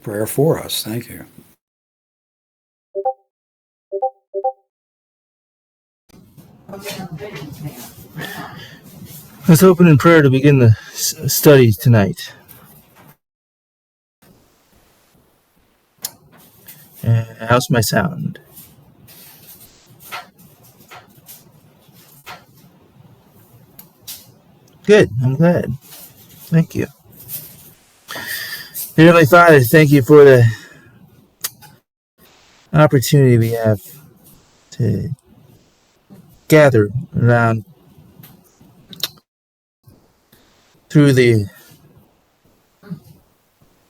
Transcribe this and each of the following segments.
prayer for us. Thank you. Let's open in prayer to begin the study tonight. How's my sound? Good, I'm glad. Thank you. Dear Heavenly Father, thank you for the opportunity we have to gather around through the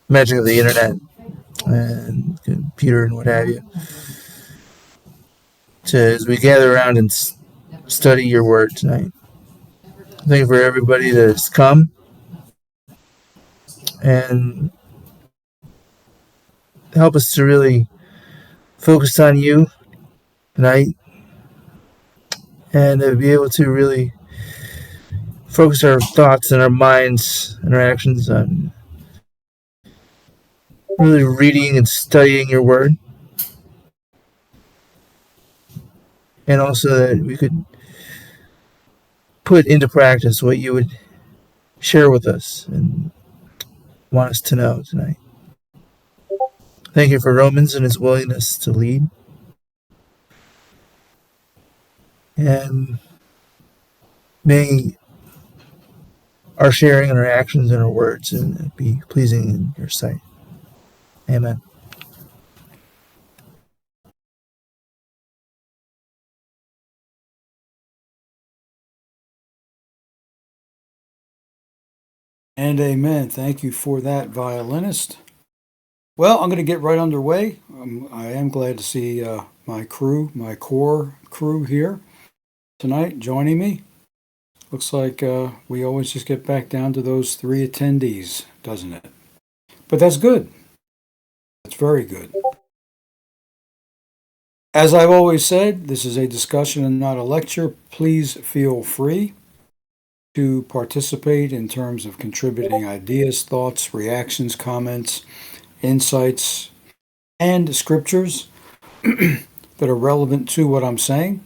magic of the internet and computer and what have you, as we gather around and study your word tonight. Thank you for everybody that's come and help us to really focus on you tonight and to be able to really focus our thoughts and our minds and our actions on really reading and studying your word, and also that we could put into practice what you would share with us and want us to know tonight. Thank you for Romans and his willingness to lead. And may our sharing and our actions and our words and be pleasing in your sight. Amen. And amen. Thank you for that, violinist. Well, I'm going to get right underway. I am glad to see my core crew here tonight joining me. Looks like we always just get back down to those 3 attendees, doesn't it? But that's good. That's very good. As I've always said, this is a discussion and not a lecture. Please feel free to participate in terms of contributing ideas, thoughts, reactions, comments, insights, and scriptures that are relevant to what I'm saying.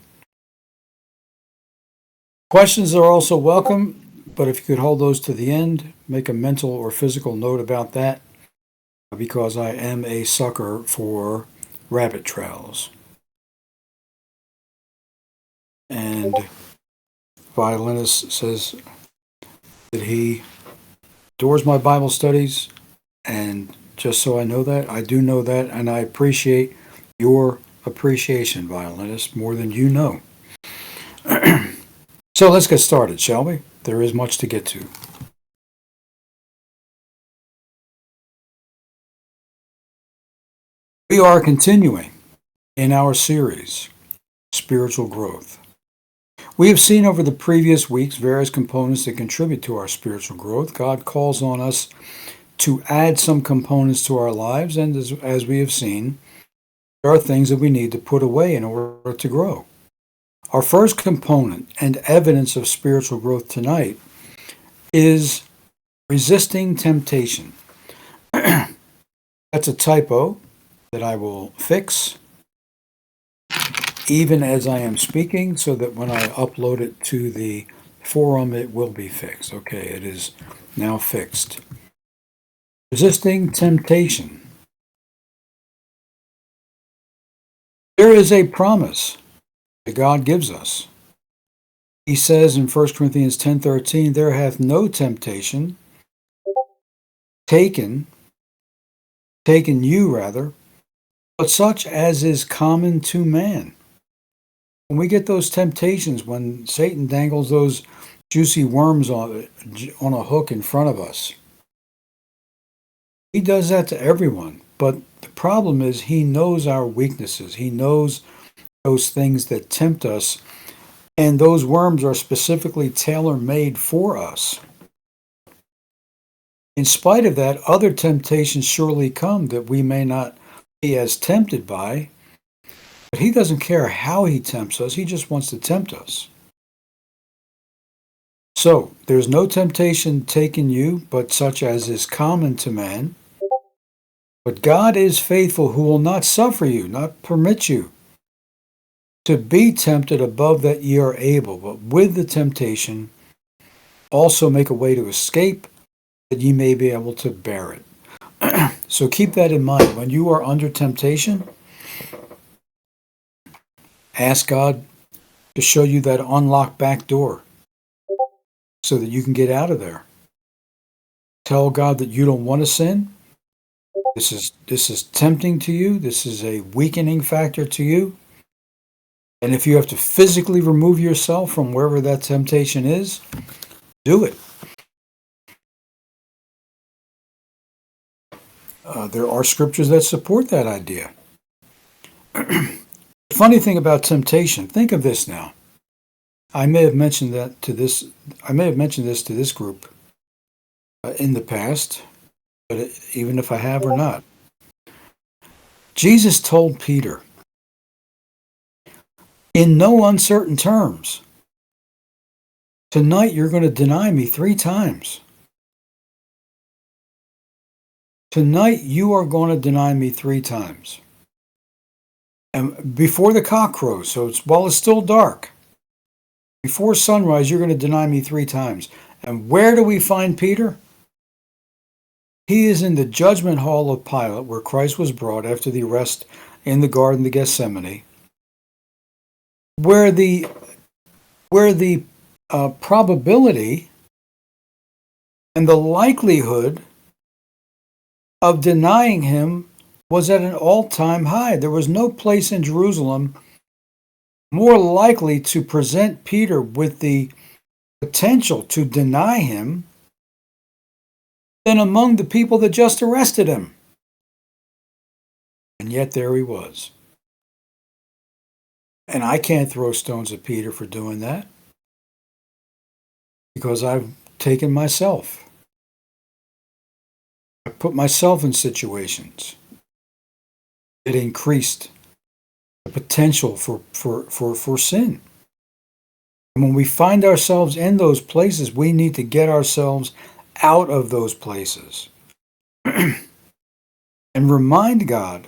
Questions are also welcome, but if you could hold those to the end, make a mental or physical note about that, because I am a sucker for rabbit trails. And violinist says that he adores my Bible studies, and just so I know that, I do know that, and I appreciate your appreciation, violinist, more than you know. So let's get started, shall we? There is much to get to. We are continuing in our series, Spiritual Growth. We have seen over the previous weeks various components that contribute to our spiritual growth. God calls on us to add some components to our lives, and as we have seen, there are things that we need to put away in order to grow. Our first component and evidence of spiritual growth tonight is resisting temptation. That's a typo that I will fix even as I am speaking, so that when I upload it to the forum, it will be fixed. Okay, it is now fixed. Resisting temptation. There is a promise that God gives us. He says in 1 Corinthians 10:13, there hath no temptation taken you rather, but such as is common to man. When we get those temptations, when Satan dangles those juicy worms on a hook in front of us, he does that to everyone. But the problem is he knows our weaknesses. He knows those things that tempt us, and those worms are specifically tailor-made for us. In spite of that, other temptations surely come that we may not be as tempted by, but he doesn't care how he tempts us. He just wants to tempt us. So, there's no temptation taken you, but such as is common to man. But God is faithful, who will not suffer you, not permit you to be tempted above that ye are able, but with the temptation also make a way to escape, that ye may be able to bear it. So keep that in mind. When you are under temptation, ask God to show you that unlocked back door so that you can get out of there. Tell God that you don't want to sin. This is tempting to you. This is a weakening factor to you. And if you have to physically remove yourself from wherever that temptation is, do it. There are scriptures that support that idea. The funny thing about temptation, think of this now. I may have mentioned this to this group in the past, but even if I have or not, Jesus told Peter, in no uncertain terms, tonight you're going to deny me 3 times. Tonight you are going to deny me 3 times. And before the cock crows, so while it's still dark, before sunrise, you're going to deny me 3 times. And where do we find Peter? He is in the judgment hall of Pilate, where Christ was brought after the arrest in the Garden of Gethsemane, where the probability and the likelihood of denying him was at an all-time high. There was no place in Jerusalem more likely to present Peter with the potential to deny him than among the people that just arrested him. And yet there he was. And I can't throw stones at Peter for doing that, because I've taken myself. I put myself in situations that increased the potential for sin. And when we find ourselves in those places, we need to get ourselves out of those places and remind God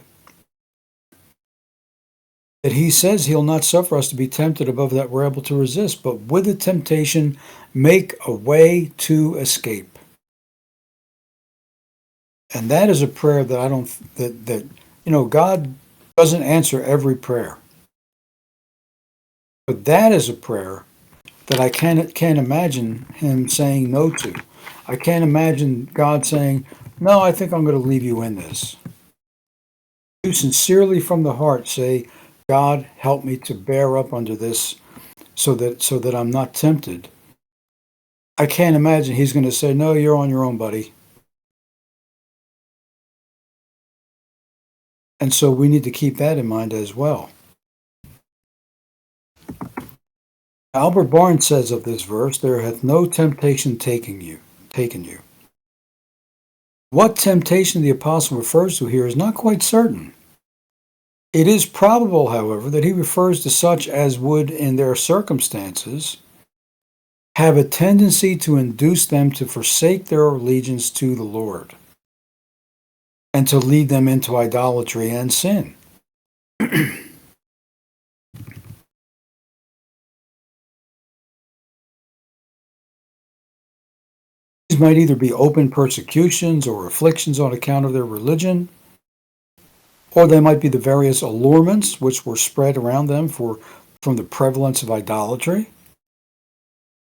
that He says He'll not suffer us to be tempted above that we're able to resist, but with the temptation, make a way to escape. And that is a prayer that God doesn't answer every prayer. But that is a prayer that I can't imagine Him saying no to. I can't imagine God saying, no, I think I'm going to leave you in this. You sincerely from the heart say, God, help me to bear up under this so that I'm not tempted. I can't imagine He's going to say, no, you're on your own, buddy. And so we need to keep that in mind as well. Albert Barnes says of this verse, there hath no temptation taken you. What temptation the apostle refers to here is not quite certain. It is probable, however, that he refers to such as would, in their circumstances, have a tendency to induce them to forsake their allegiance to the Lord and to lead them into idolatry and sin. These might either be open persecutions or afflictions on account of their religion, or they might be the various allurements which were spread around them from the prevalence of idolatry.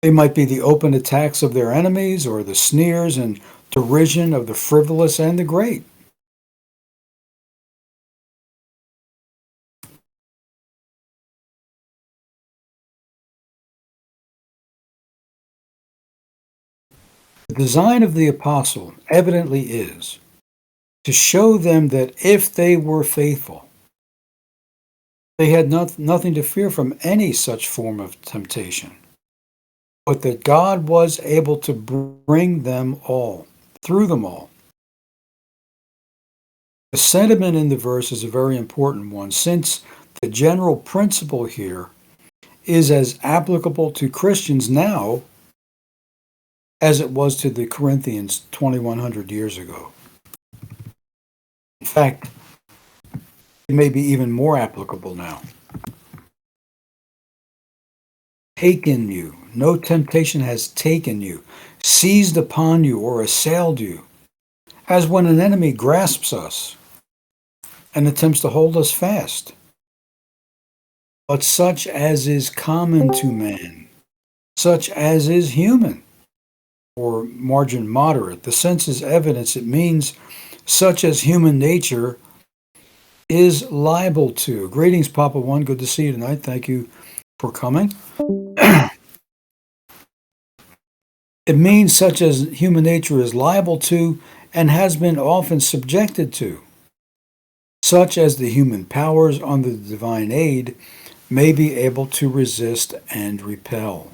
They might be the open attacks of their enemies, or the sneers and derision of the frivolous and the great. The design of the apostle evidently is to show them that if they were faithful, they had nothing to fear from any such form of temptation, but that God was able to bring them all, through them all. The sentiment in the verse is a very important one, since the general principle here is as applicable to Christians now as it was to the Corinthians 2,100 years ago. fact, it may be even more applicable now. Taken you. No temptation has taken you, seized upon you, or assailed you, as when an enemy grasps us and attempts to hold us fast. But such as is common to man, such as is human, or margin moderate. The sense is evidence. It means such as human nature is liable to. Greetings, Papa One. Good to see you tonight. Thank you for coming. It means such as human nature is liable to and has been often subjected to, such as the human powers under the divine aid may be able to resist and repel.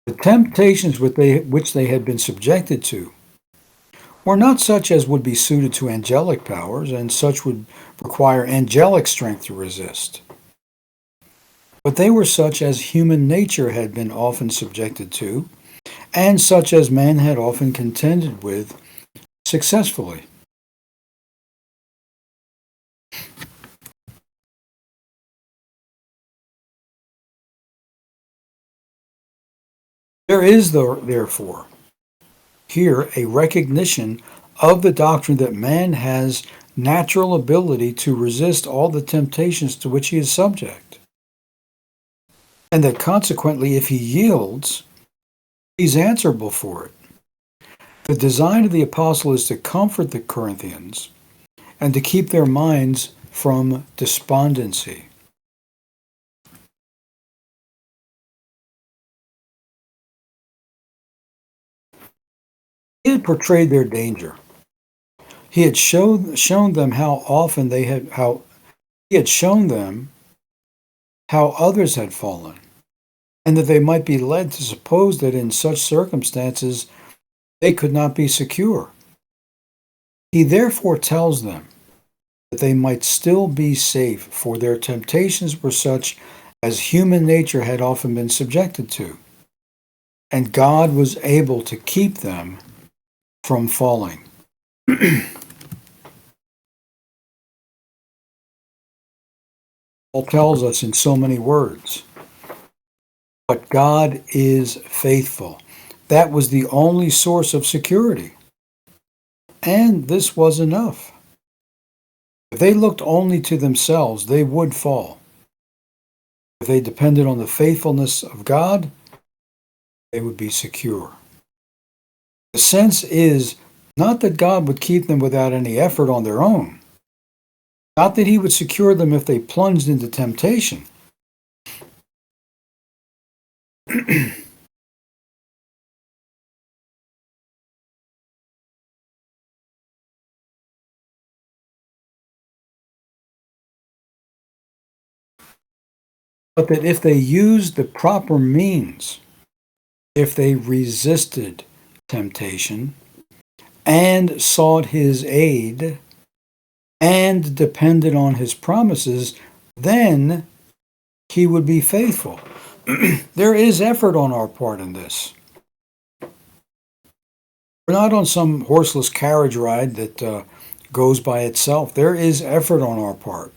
The temptations which they had been subjected to were not such as would be suited to angelic powers, and such would require angelic strength to resist. But they were such as human nature had been often subjected to, and such as man had often contended with successfully. There is, therefore, here a recognition of the doctrine that man has natural ability to resist all the temptations to which he is subject, and that consequently, if he yields, he's answerable for it. The design of the apostle is to comfort the Corinthians and to keep their minds from despondency. He had portrayed their danger. He had shown them how often he had shown them how others had fallen, and that they might be led to suppose that in such circumstances they could not be secure. He therefore tells them that they might still be safe, for their temptations were such as human nature had often been subjected to, and God was able to keep them from falling. Paul tells us in so many words, but God is faithful. That was the only source of security. And this was enough. If they looked only to themselves, they would fall. If they depended on the faithfulness of God, they would be secure. The sense is not that God would keep them without any effort on their own, not that he would secure them if they plunged into temptation. But that if they used the proper means, if they resisted temptation and sought his aid and depended on his promises, then he would be faithful. There is effort on our part in this. We're not on some horseless carriage ride that goes by itself. There is effort on our part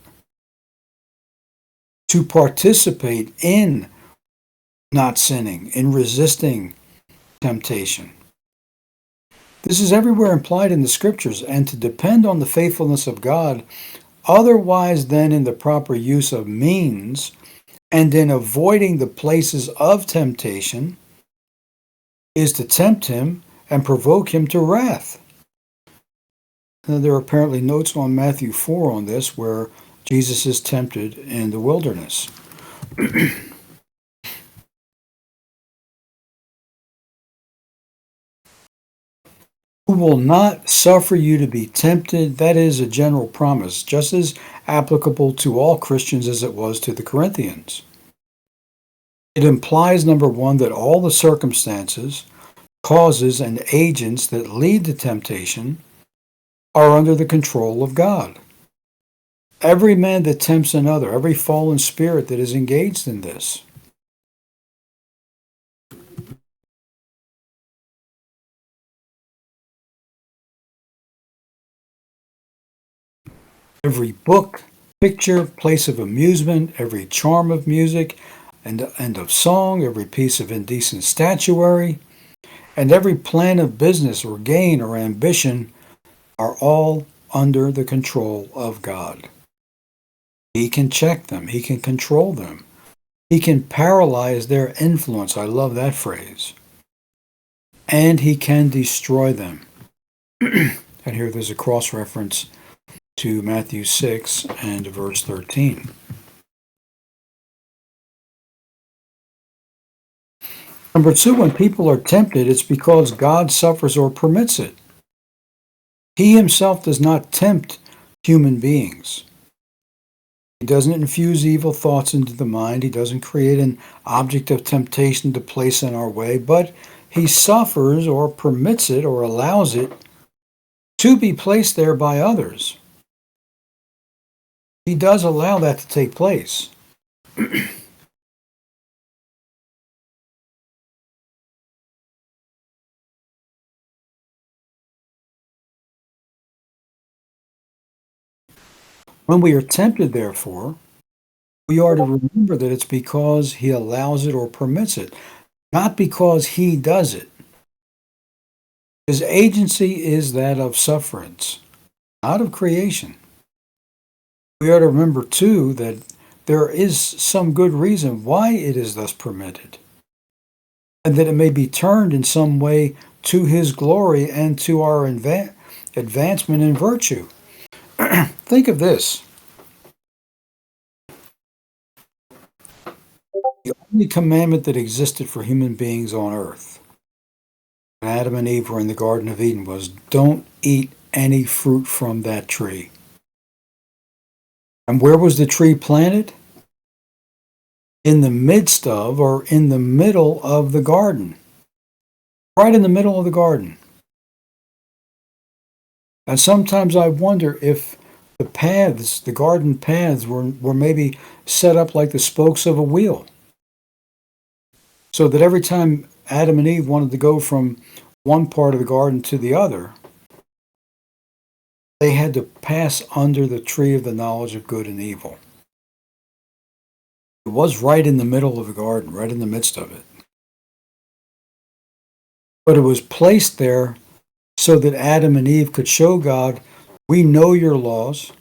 to participate in not sinning, in resisting temptation. This is everywhere implied in the scriptures, and to depend on the faithfulness of God, otherwise than in the proper use of means and in avoiding the places of temptation, is to tempt him and provoke him to wrath. Now, there are apparently notes on Matthew 4 on this, where Jesus is tempted in the wilderness. Who will not suffer you to be tempted? That is a general promise, just as applicable to all Christians as it was to the Corinthians. It implies, number one, that all the circumstances, causes, and agents that lead to temptation are under the control of God. Every man that tempts another, every fallen spirit that is engaged in this, Every book, picture, place of amusement, every charm of music and of song, every piece of indecent statuary, and every plan of business or gain or ambition are all under the control of God. He can check them. He can control them. He can paralyze their influence. I love that phrase. And he can destroy them. And here there's a cross reference to Matthew 6 and verse 13. Number two, when people are tempted, it's because God suffers or permits it. He himself does not tempt human beings. He doesn't infuse evil thoughts into the mind. He doesn't create an object of temptation to place in our way, but he suffers or permits it or allows it to be placed there by others. He does allow that to take place. When we are tempted, therefore, we are to remember that it's because he allows it or permits it, not because he does it. His agency is that of sufferance, not of creation. We are to remember, too, that there is some good reason why it is thus permitted, and that it may be turned in some way to his glory and to our advancement in virtue. Think of this. The only commandment that existed for human beings on earth, when Adam and Eve were in the Garden of Eden, was don't eat any fruit from that tree. And where was the tree planted? In the midst of, or in the middle of the garden. Right in the middle of the garden. And sometimes I wonder if the paths, the garden paths, were maybe set up like the spokes of a wheel. So that every time Adam and Eve wanted to go from one part of the garden to the other, they had to pass under the tree of the knowledge of good and evil. It was right in the middle of the garden, right in the midst of it. But it was placed there so that Adam and Eve could show God, we know your laws.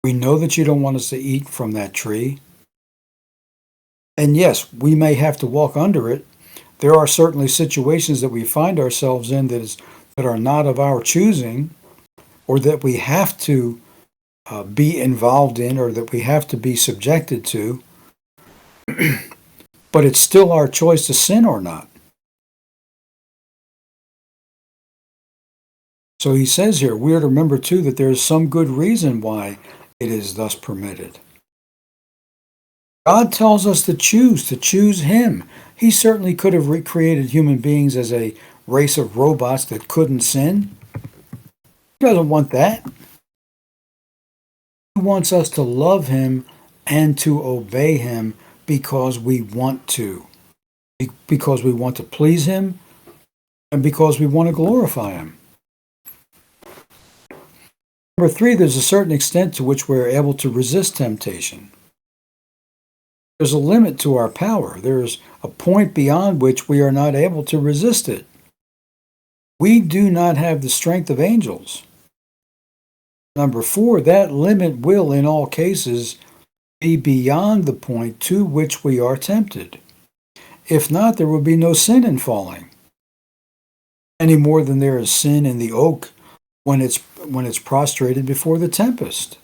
We know that you don't want us to eat from that tree. And yes, we may have to walk under it. There are certainly situations that we find ourselves in that are not of our choosing, or that we have to be involved in, or that we have to be subjected to. But it's still our choice to sin or not. So he says here, we are to remember too that there is some good reason why it is thus permitted. God tells us to choose him. He certainly could have recreated human beings as a race of robots that couldn't sin. He doesn't want that. He wants us to love him and to obey him because we want to. Because we want to please him and because we want to glorify him. Number three, there's a certain extent to which we're able to resist temptation. There's a limit to our power. There's a point beyond which we are not able to resist it. We do not have the strength of angels. Number four, that limit will, in all cases, be beyond the point to which we are tempted. If not, there will be no sin in falling, any more than there is sin in the oak when it's prostrated before the tempest.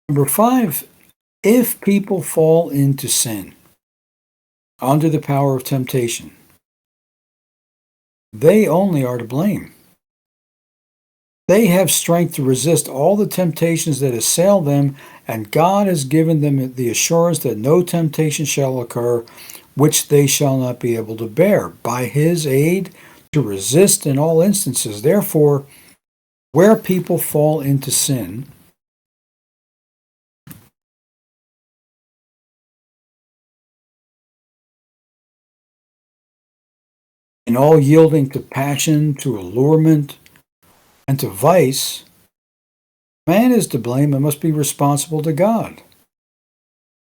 Number five, if people fall into sin, under the power of temptation, they only are to blame. They have strength to resist all the temptations that assail them, and God has given them the assurance that no temptation shall occur which they shall not be able to bear, by his aid to resist in all instances. Therefore, where people fall into sin, In all yielding to passion, to allurement, and to vice, man is to blame and must be responsible to God.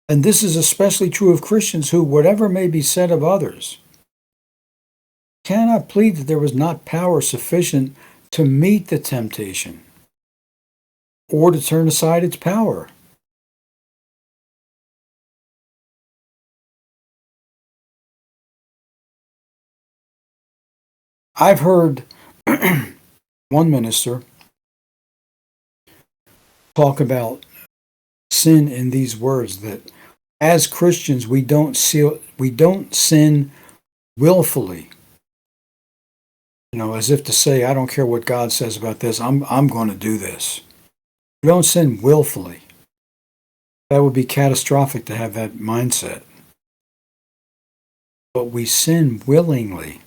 And this is especially true of Christians who, whatever may be said of others, cannot plead that there was not power sufficient to meet the temptation or to turn aside its power. I've heard one minister talk about sin in these words, that as Christians we don't sin willfully. As if to say, I don't care what God says about this, I'm going to do this. We don't sin willfully. That would be catastrophic to have that mindset. But we sin willingly.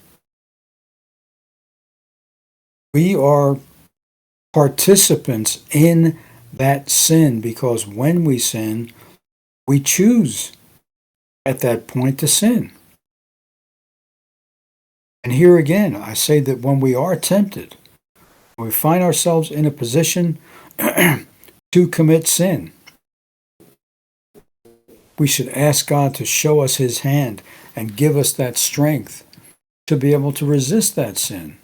We are participants in that sin because when we sin, we choose at that point to sin. And here again, I say that when we are tempted, when we find ourselves in a position to commit sin, we should ask God to show us His hand and give us that strength to be able to resist that sin.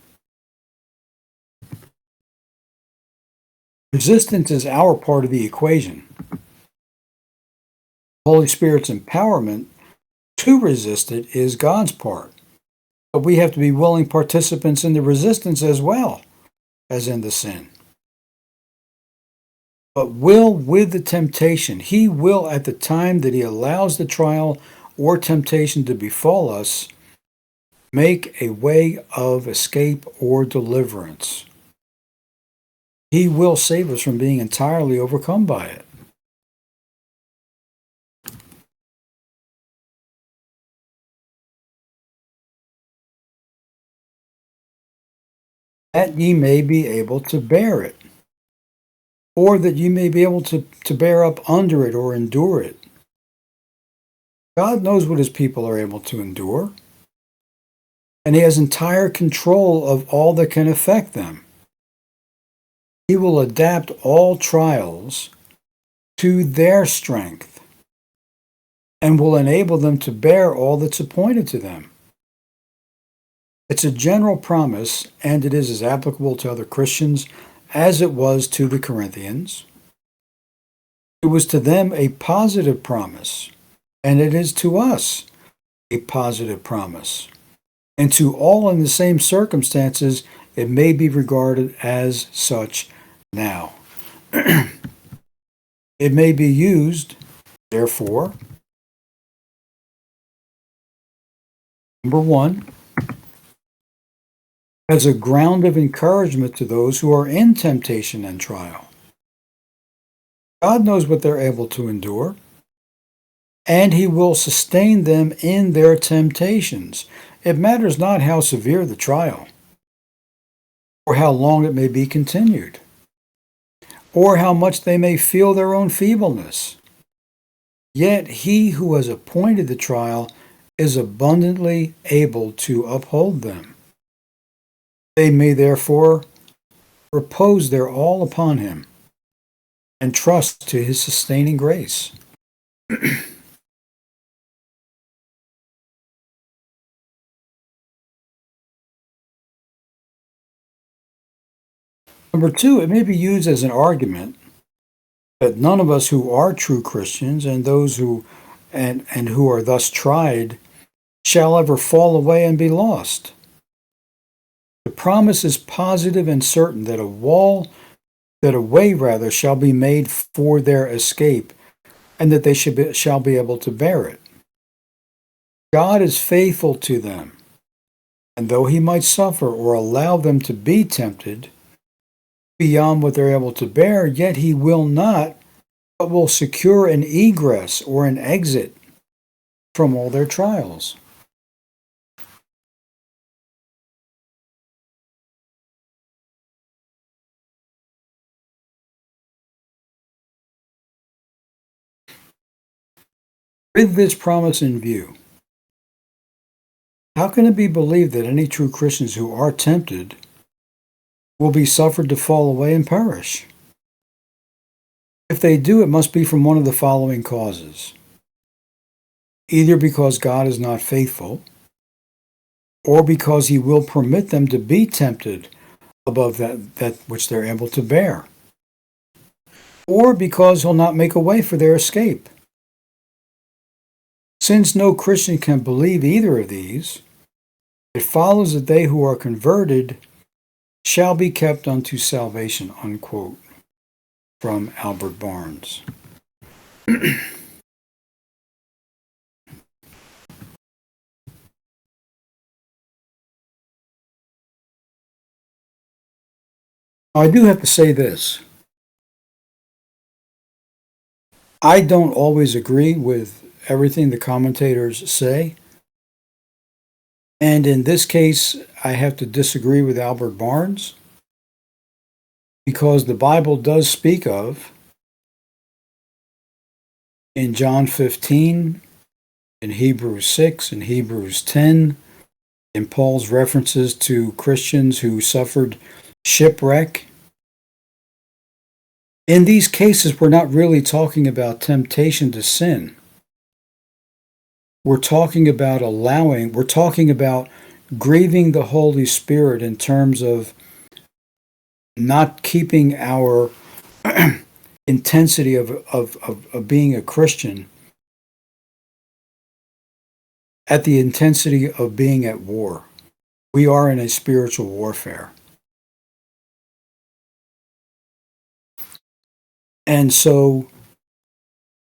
Resistance is our part of the equation. Holy Spirit's empowerment to resist it is God's part. But we have to be willing participants in the resistance as well as in the sin. But will with the temptation, He will at the time that He allows the trial or temptation to befall us, make a way of escape or deliverance. He will save us from being entirely overcome by it. That ye may be able to bear it, or that you may be able to bear up under it or endure it. God knows what His people are able to endure, and He has entire control of all that can affect them. He will adapt all trials to their strength and will enable them to bear all that's appointed to them. It's a general promise, and it is as applicable to other Christians as it was to the Corinthians. It was to them a positive promise, and it is to us a positive promise. And to all in the same circumstances, it may be regarded as such now. It may be used, therefore, number one, as a ground of encouragement to those who are in temptation and trial. God knows what they're able to endure, and He will sustain them in their temptations. It matters not how severe the trial, or how long it may be continued, or how much they may feel their own feebleness. Yet He who has appointed the trial is abundantly able to uphold them. They may therefore repose their all upon Him and trust to His sustaining grace. Number two, it may be used as an argument that none of us who are true Christians and those who who are thus tried shall ever fall away and be lost. The promise is positive and certain that a way shall be made for their escape, and that they shall be able to bear it. God is faithful to them, and though He might suffer or allow them to be tempted beyond what they're able to bear, yet He will not, but will secure an egress or an exit from all their trials. With this promise in view, How can it be believed that any true Christians who are tempted will be suffered to fall away and perish? If they do, it must be from one of the following causes. Either because God is not faithful, or because he will permit them to be tempted above that which they're able to bear, or because he'll not make a way for their escape. Since no Christian can believe either of these, it follows that they who are converted shall be kept unto salvation, unquote, from Albert Barnes. I do have to say this. I don't always agree with everything the commentators say. And in this case, I have to disagree with Albert Barnes, because the Bible does speak of, in John 15, in Hebrews 6, in Hebrews 10, in Paul's references to Christians who suffered shipwreck. In these cases, we're not really talking about temptation to sin. We're talking about grieving the Holy Spirit in terms of not keeping our intensity of being a Christian at the intensity of being at war. We are in a spiritual warfare. And so,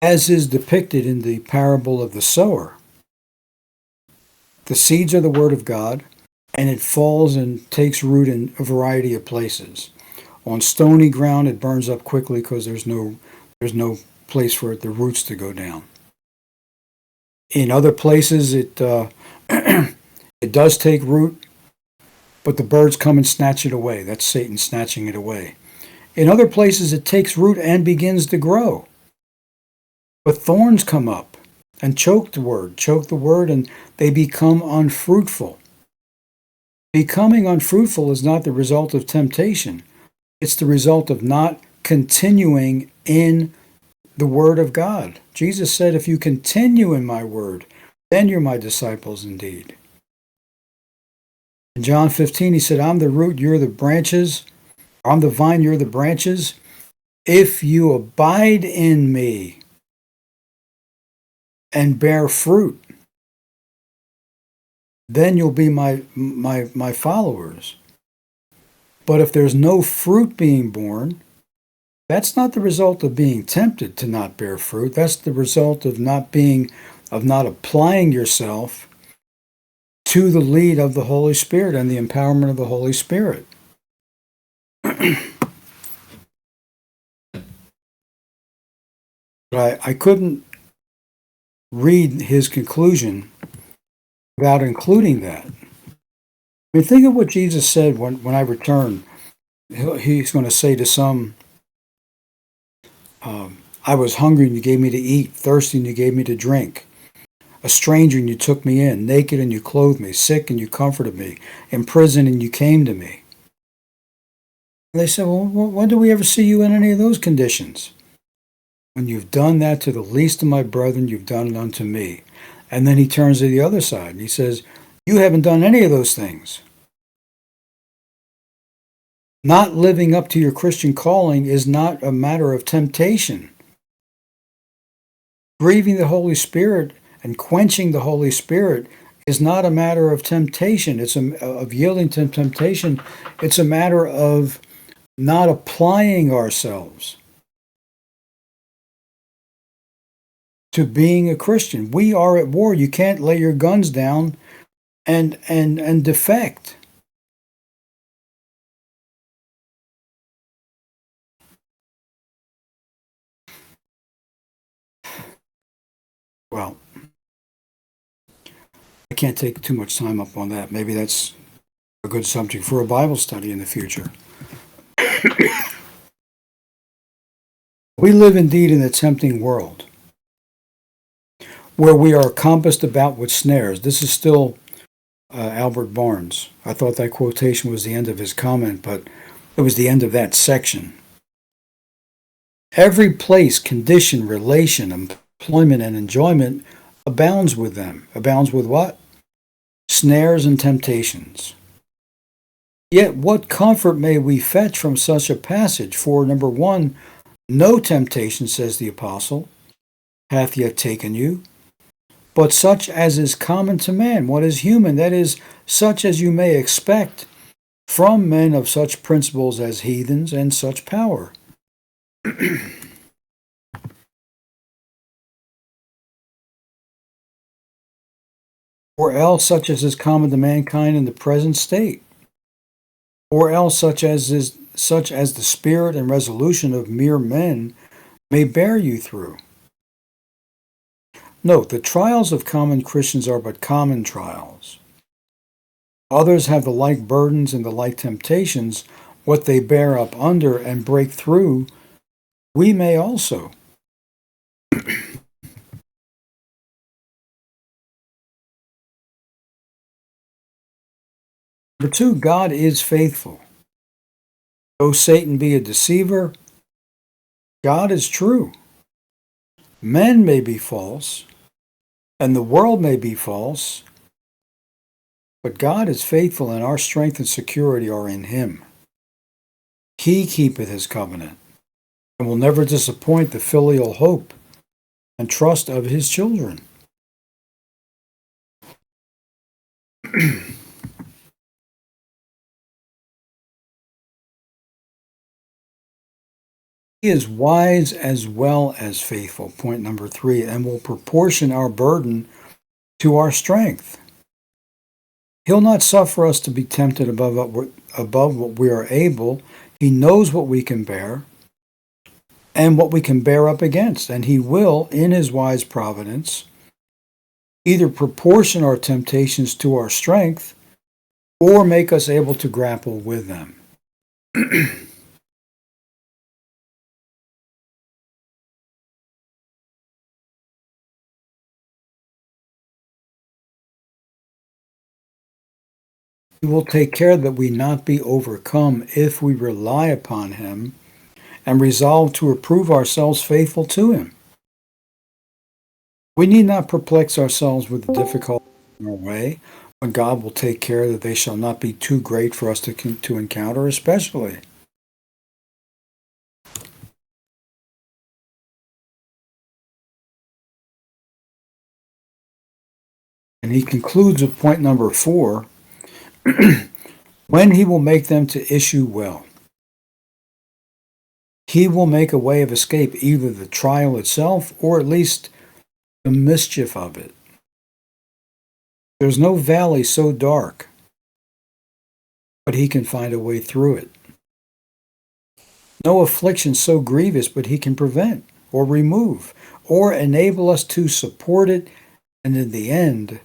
as is depicted in the parable of the sower, the seeds are the word of God, and it falls and takes root in a variety of places. On stony ground, it burns up quickly because there's no place for the roots to go down. In other places, it it does take root, but the birds come and snatch it away. That's Satan snatching it away. In other places, it takes root and begins to grow. But thorns come up and choke the word, and they become unfruitful. Becoming unfruitful is not the result of temptation. It's the result of not continuing in the word of God. Jesus said, if you continue in my word, then you're my disciples indeed. In John 15, he said, I'm the root, you're the branches. I'm the vine, you're the branches. If you abide in me and bear fruit, then you'll be my followers. But if there's no fruit being born, that's not the result of being tempted to not bear fruit. That's the result of not applying yourself to the lead of the Holy Spirit and the empowerment of the Holy Spirit. But I couldn't read his conclusion without including that. I mean, think of what Jesus said when I return. He's going to say to some, I was hungry and you gave me to eat, thirsty and you gave me to drink, a stranger and you took me in, naked and you clothed me, sick and you comforted me, in prison and you came to me. And they said, well, when do we ever see you in any of those conditions? When you've done that to the least of my brethren, you've done it unto me. And then he turns to the other side and he says, you haven't done any of those things. Not living up to your Christian calling is not a matter of temptation. Grieving the Holy Spirit and quenching the Holy Spirit is not a matter of temptation. It's of yielding to temptation. It's a matter of not applying ourselves to being a Christian. We are at war. You can't lay your guns down and defect. Well, I can't take too much time up on that. Maybe that's a good subject for a Bible study in the future. We live indeed in a tempting world where we are compassed about with snares. This is still Albert Barnes. I thought that quotation was the end of his comment, but it was the end of that section. Every place, condition, relation, employment, and enjoyment abounds with them. Abounds with what? Snares and temptations. Yet what comfort may we fetch from such a passage? For number one, no temptation, says the apostle, hath yet taken you, but such as is common to man. What is human? That is, such as you may expect from men of such principles as heathens and such power. Or else such as is common to mankind in the present state. Or else such as the spirit and resolution of mere men may bear you through. Note, the trials of common Christians are but common trials. Others have the like burdens and the like temptations. What they bear up under and break through, we may also. Number two, God is faithful. Though Satan be a deceiver, God is true. Men may be false, and the world may be false, but God is faithful, and our strength and security are in him. He keepeth his covenant, and will never disappoint the filial hope and trust of his children. He is wise as well as faithful, point number three, and will proportion our burden to our strength. He'll not suffer us to be tempted above what we are able. He knows what we can bear and what we can bear up against, and he will, in his wise providence, either proportion our temptations to our strength or make us able to grapple with them. He will take care that we not be overcome if we rely upon him and resolve to approve ourselves faithful to him. We need not perplex ourselves with the difficulties in our way, when God will take care that they shall not be too great for us to encounter, especially. And he concludes with point number four, when he will make them to issue well. He will make a way of escape, either the trial itself or at least the mischief of it. There's no valley so dark, but he can find a way through it. No affliction so grievous, but he can prevent or remove or enable us to support it, and in the end,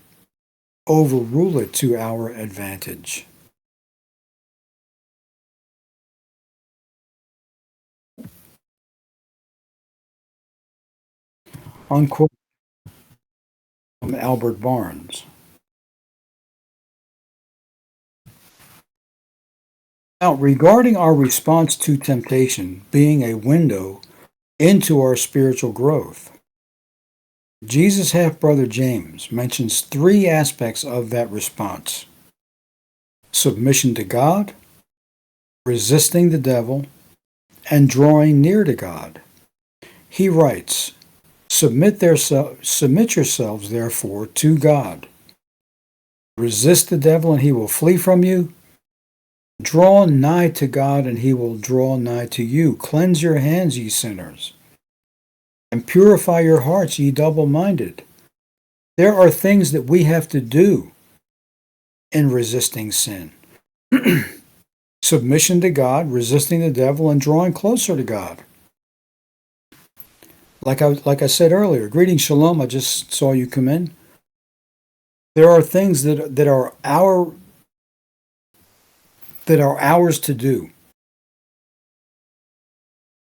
overrule it to our advantage. Unquote from Albert Barnes. Now, regarding our response to temptation being a window into our spiritual growth, Jesus' half-brother James mentions three aspects of that response: submission to God, resisting the devil, and drawing near to God. He writes, submit yourselves, therefore, to God. Resist the devil, and he will flee from you. Draw nigh to God, and he will draw nigh to you. Cleanse your hands, ye sinners, and purify your hearts, ye double-minded. There are things that we have to do in resisting sin. Submission to God, resisting the devil, and drawing closer to God. Like I said earlier, greetings, shalom, I just saw you come in. There are things that are ours to do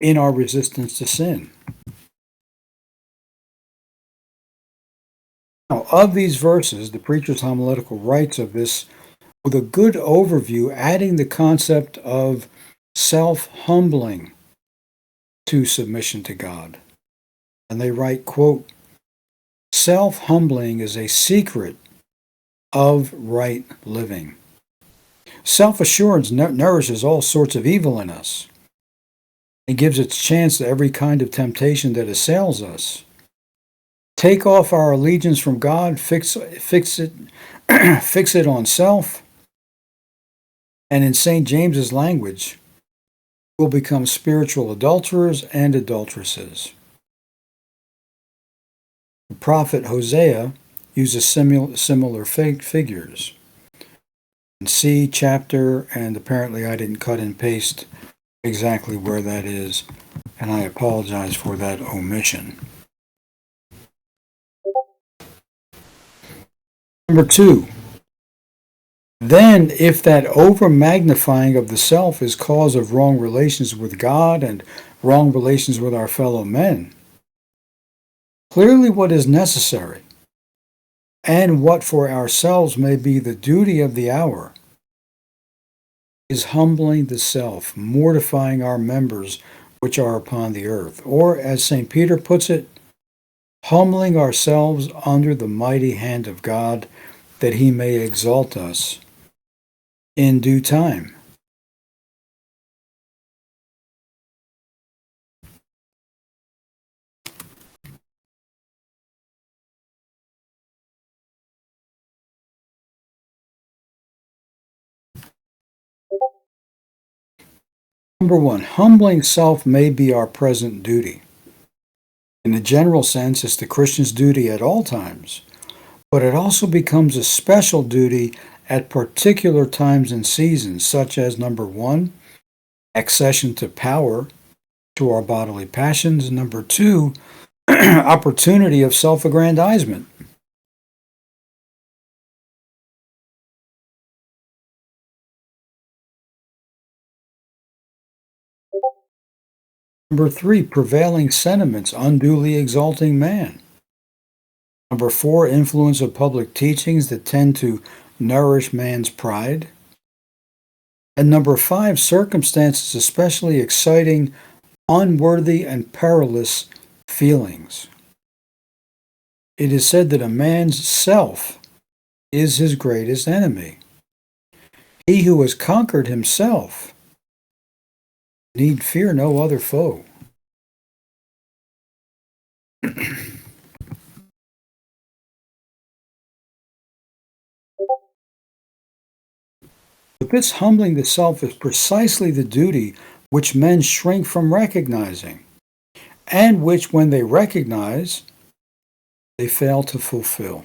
in our resistance to sin. Now, of these verses, the preacher's homiletical writes of this with a good overview, adding the concept of self-humbling to submission to God. And they write, quote, self-humbling is a secret of right living. Self-assurance nourishes all sorts of evil in us. It gives its chance to every kind of temptation that assails us. Take off our allegiance from God, fix it, fix it on self, and in St. James's language, we'll become spiritual adulterers and adulteresses. The prophet Hosea uses similar figures. In C chapter, and apparently I didn't cut and paste exactly where that is, and I apologize for that omission. Number 2, then if that over-magnifying of the self is cause of wrong relations with God and wrong relations with our fellow men, clearly what is necessary and what for ourselves may be the duty of the hour is humbling the self, mortifying our members which are upon the earth, or as St. Peter puts it, humbling ourselves under the mighty hand of God, that he may exalt us in due time. Number 1, humbling self may be our present duty. In a general sense, it's the Christian's duty at all times, but it also becomes a special duty at particular times and seasons, such as number 1, accession to power to our bodily passions. Number 2, opportunity of self-aggrandizement. Number 3, prevailing sentiments unduly exalting man. Number 4, influence of public teachings that tend to nourish man's pride. And number 5, circumstances especially exciting unworthy and perilous feelings. It is said that a man's self is his greatest enemy. He who has conquered himself need fear no other foe. But this humbling the self is precisely the duty which men shrink from recognizing, and which, when they recognize, they fail to fulfill.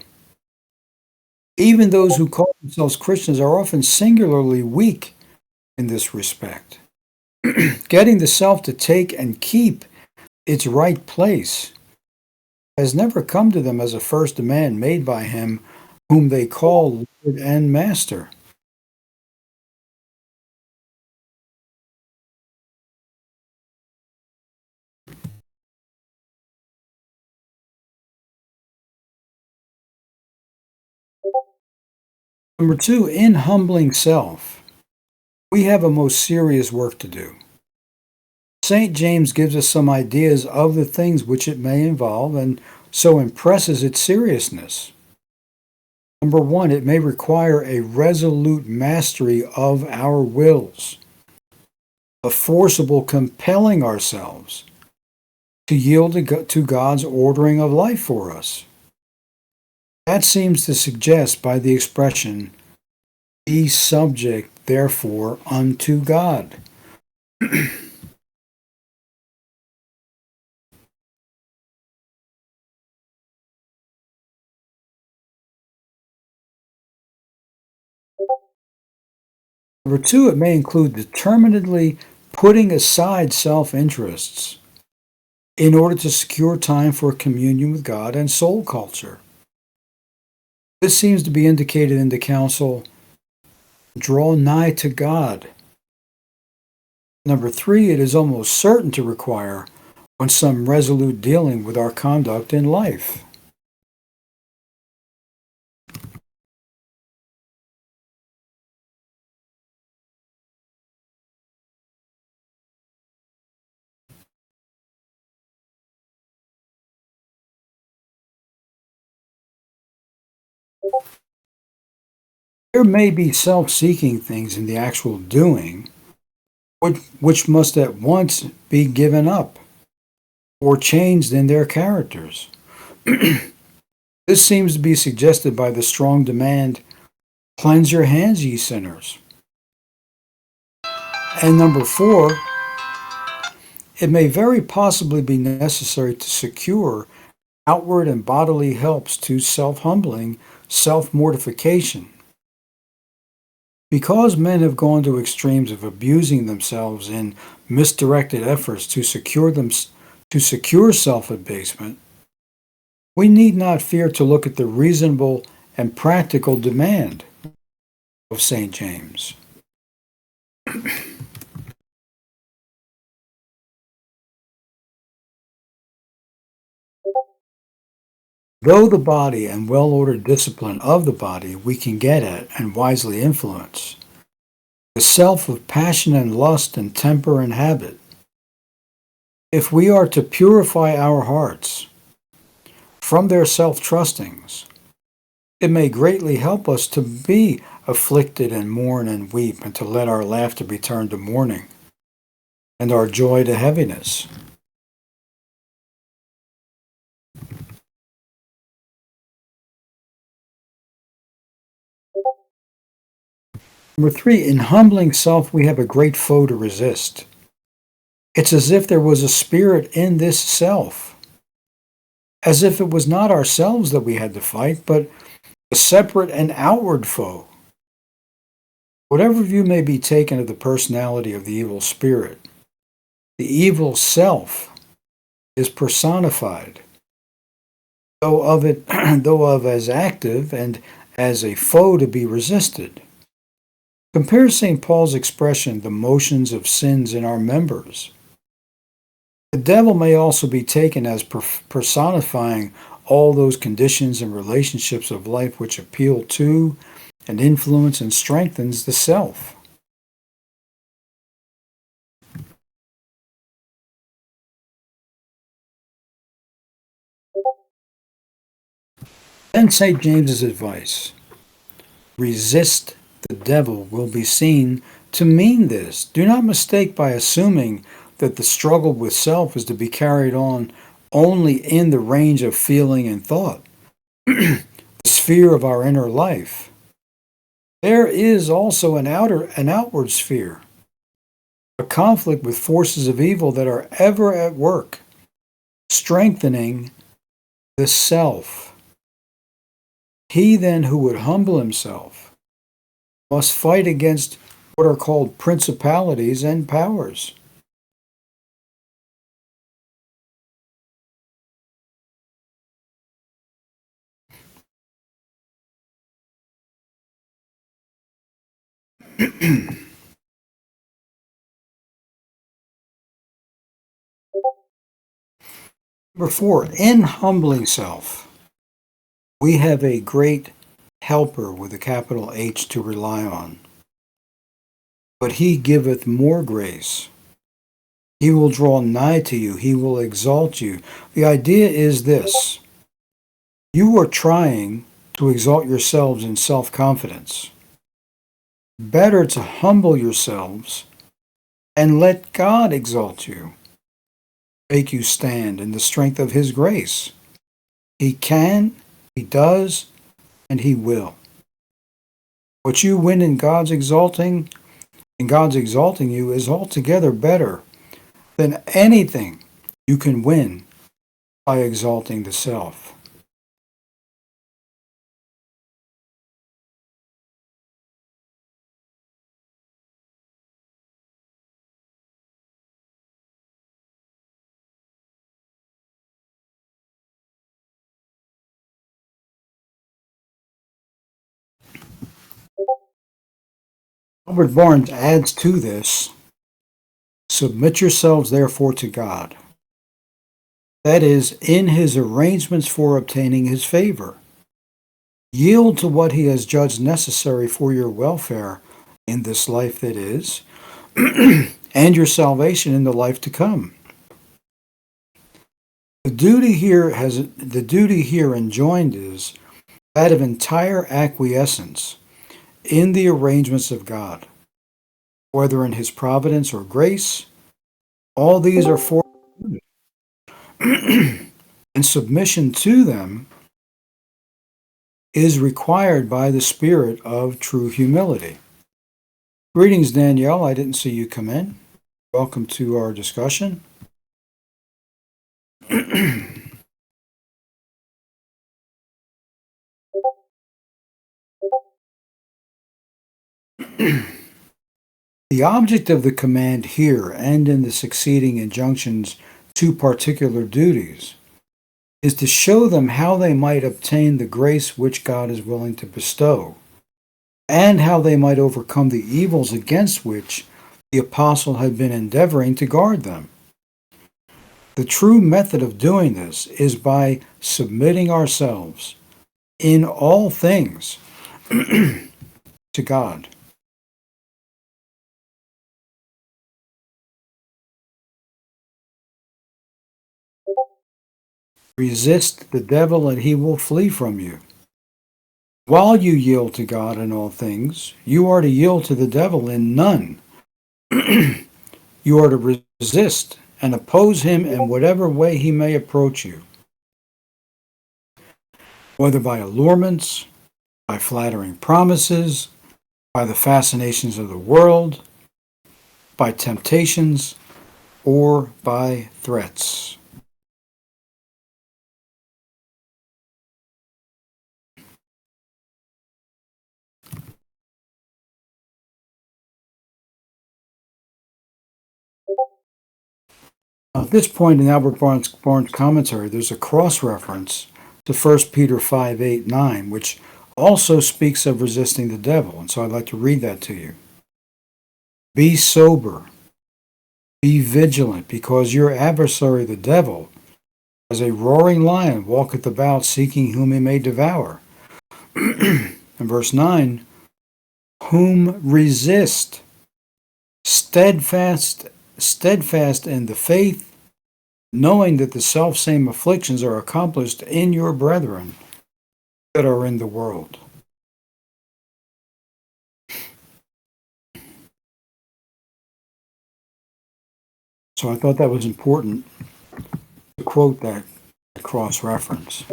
Even those who call themselves Christians are often singularly weak in this respect. Getting the self to take and keep its right place has never come to them as a first demand made by him whom they call Lord and Master. Number 2, in humbling self, we have a most serious work to do. St. James gives us some ideas of the things which it may involve, and so impresses its seriousness. Number 1, it may require a resolute mastery of our wills, a forcible compelling ourselves to yield to God's ordering of life for us. That seems to suggest by the expression, be subject, therefore, unto God. Number 2, it may include determinedly putting aside self-interests in order to secure time for communion with God and soul culture. This seems to be indicated in the counsel, draw nigh to God. Number 3, it is almost certain to require on some resolute dealing with our conduct in life. There may be self-seeking things in the actual doing, which must at once be given up or changed in their characters. This seems to be suggested by the strong demand, cleanse your hands, ye sinners. And number four, it may very possibly be necessary to secure outward and bodily helps to self-humbling, self-mortification. Because men have gone to extremes of abusing themselves in misdirected efforts to secure self-abasement, we need not fear to look at the reasonable and practical demand of St. James. Though the body and well-ordered discipline of the body we can get at and wisely influence, the self of passion and lust and temper and habit, if we are to purify our hearts from their self-trustings, it may greatly help us to be afflicted and mourn and weep, and to let our laughter be turned to mourning and our joy to heaviness. Number three, in humbling self, we have a great foe to resist. It's as if there was a spirit in this self, as if it was not ourselves that we had to fight, but a separate and outward foe. Whatever view may be taken of the personality of the evil spirit, the evil self is personified, though of as active and as a foe to be resisted. Compare St. Paul's expression, the motions of sins in our members. The devil may also be taken as personifying all those conditions and relationships of life which appeal to and influence and strengthens the self. Then St. James's advice, resist the devil, will be seen to mean this. Do not mistake by assuming that the struggle with self is to be carried on only in the range of feeling and thought, the sphere of our inner life. There is also an outward sphere, a conflict with forces of evil that are ever at work, strengthening the self. He then who would humble himself must fight against what are called principalities and powers. Number four, in humbling self, we have a great helper with a capital H to rely on. But he giveth more grace. He will draw nigh to you. He will exalt you. The idea is this. You are trying to exalt yourselves in self-confidence. Better to humble yourselves and let God exalt you, make you stand in the strength of His grace. He can, He does, and He will. What you win in God's exalting you is altogether better than anything you can win by exalting the self. Albert Barnes adds to this, submit yourselves therefore to God. That is, in His arrangements for obtaining His favor. Yield to what He has judged necessary for your welfare in this life that is, and your salvation in the life to come. The duty here enjoined is that of entire acquiescence in the arrangements of God, whether in his providence or grace. All these are for and submission to them is required by the spirit of true humility. Greetings, Danielle. I didn't see you come in. Welcome to our discussion. The object of the command here and in the succeeding injunctions to particular duties is to show them how they might obtain the grace which God is willing to bestow, and how they might overcome the evils against which the apostle had been endeavoring to guard them. The true method of doing this is by submitting ourselves in all things to God. Resist the devil and he will flee from you. While you yield to God in all things, you are to yield to the devil in none. You are to resist and oppose him in whatever way he may approach you, whether by allurements, by flattering promises, by the fascinations of the world, by temptations, or by threats. At this point in Albert Barnes' commentary, there's a cross-reference to 1 Peter 5:8-9, which also speaks of resisting the devil. And so I'd like to read that to you. Be sober, be vigilant, because your adversary, the devil, as a roaring lion, walketh about seeking whom he may devour. In verse 9, whom resist, steadfast in the faith, knowing that the selfsame afflictions are accomplished in your brethren that are in the world. So I thought that was important to quote that cross-reference.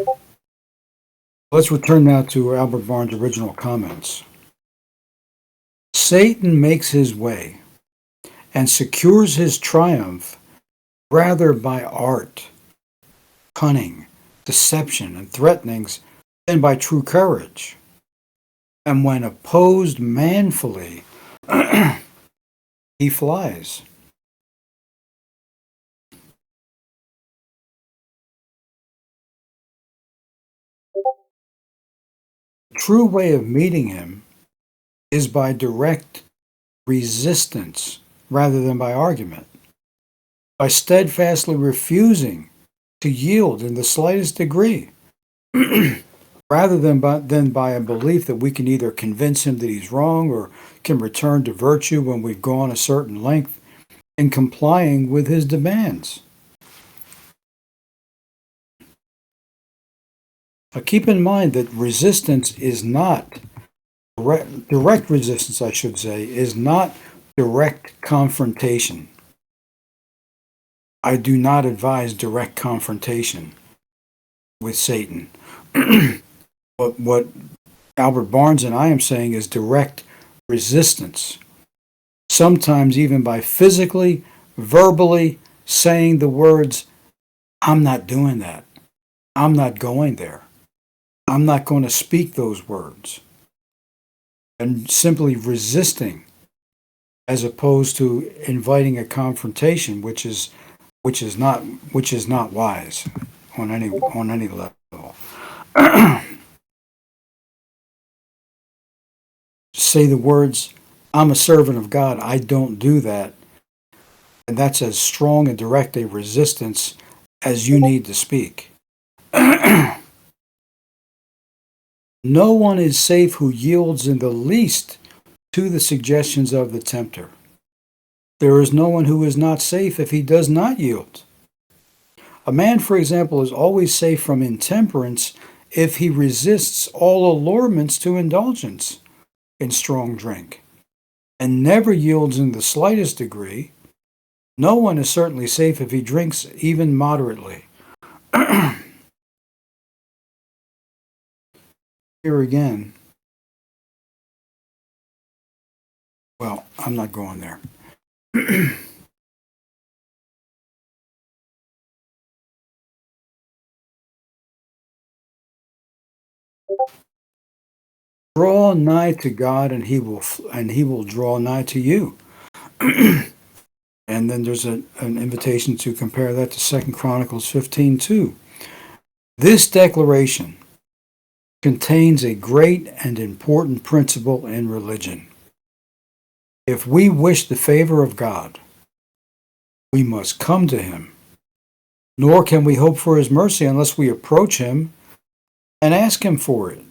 Let's return now to Albert Barnes' original comments. Satan makes his way and secures his triumph rather by art, cunning, deception, and threatenings than by true courage. And when opposed manfully, he flies. The true way of meeting him is by direct resistance rather than by argument, by steadfastly refusing to yield in the slightest degree, rather than by a belief that we can either convince him that he's wrong or can return to virtue when we've gone a certain length in complying with his demands. Now keep in mind that resistance is not direct resistance, I should say, is not direct confrontation. I do not advise direct confrontation with Satan. But what Albert Barnes and I am saying is direct resistance. Sometimes even by physically, verbally saying the words, I'm not doing that. I'm not going there. I'm not going to speak those words. And simply resisting as opposed to inviting a confrontation, which is not wise on any level. Say the words, I'm a servant of God, I don't do that. And that's as strong and direct a resistance as you need to speak. No one is safe who yields in the least to the suggestions of the tempter. There is no one who is not safe if he does not yield. A man, for example, is always safe from intemperance if he resists all allurements to indulgence, in strong drink, and never yields in the slightest degree, no one is certainly safe if he drinks even moderately. Here again, well, I'm not going there. Draw nigh to God, and he will draw nigh to you. And then there's an invitation to compare that to 2 Chronicles 15:2. This declaration contains a great and important principle in religion. If we wish the favor of God, we must come to him, nor can we hope for his mercy unless we approach him and ask him for it.